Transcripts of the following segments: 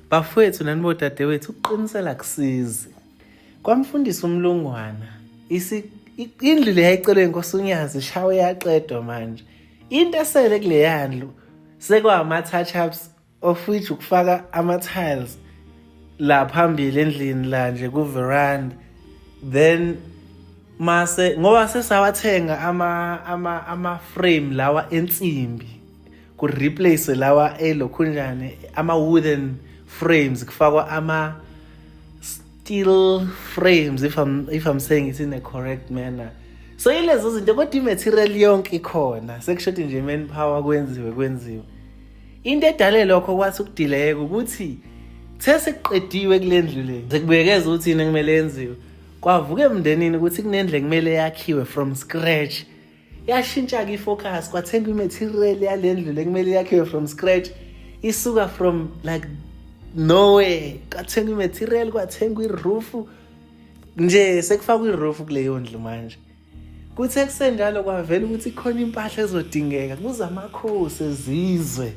bafowethu nanibodadewethu ukuqinisela kusizi. Kwamfundisa umlungwana. Indlu le yayicelwe inkosikazi ishawe yaqedwa manje. Into esele kule yandlu sekwama touch-ups of which ukufaka ama-tiles la phambili endlini la nje ku veranda. Then mase ngoba sesawathenga ama frame lawa ensimbi ku replace lawa elokhunjane ama wooden frames kufakwa ama steel frames if I'm saying it in a correct manner. So ilezo zinto kodwa imaterial yonke ikhona sekushothi nje manpower kwenziwe. Into edale lokho kwathi ukudeleka ukuthi sesiqediwe kule ndlu le sekubekeza ukuthi yini kumele yenziwe. Kwavuka emndenini ukuthi kunendle kumele yakhiwe from scratch. Yashintsha ke ifocus kwathenga imaterial yalendlu le kumele yakhiwe from scratch. Isuka from like nowhere. Kwathenga imaterial, kwathenga iroof. Nje sekufakwa iroof kuleyo ndlu manje. Kuthe kusenjalo kwavela ukuthi ikhona impahla ezodingeka kuza amakhosi ezizwe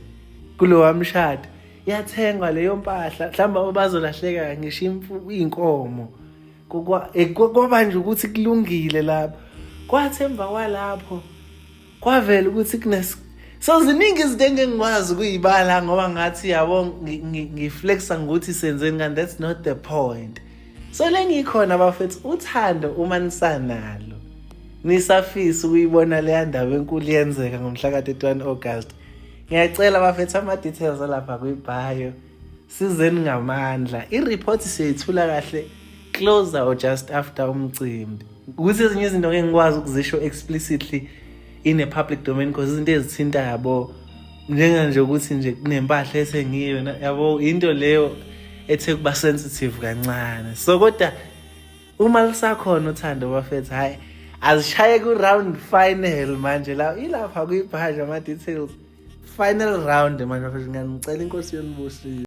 kulo wamshado. Yathengwa leyo mpahla mhlawumbe bazolahleka ngisho inkomo. Kwabanje ukuthi kulungile lapho. Kwathi emva kwalapho kwavela ukuthi so ziningi izinto engingikwazi ukuyibala ngoba ngathi yabo ngiflexa ngokuthi senzeni kanti that's not the point. So lengikhona bafethu uthando uma nisanalo nisafisa ukuyibona le ndaba enkulu yenzeka ngomhla ka-31 August. Ngiyacela bafethu ama details alapha kwi-bio. Sizeni ngamandla. I-report siyithula kahle closer or just after umcimbi. Ukuthi ezinye izinto ngeke ngikwazi ukuzisho explicitly in a public domain because izinto ezithinta yabo njenganje ukuthi nje kunempahla ethengiwe yabo into leyo ethe kuba sensitive kancane. So kodwa uma lisakhona uthando bafethu hayi azishaye ku round final manje la ilapha kuyibhaja ama details final round manje bafethu ngicela inkosi yonibusile.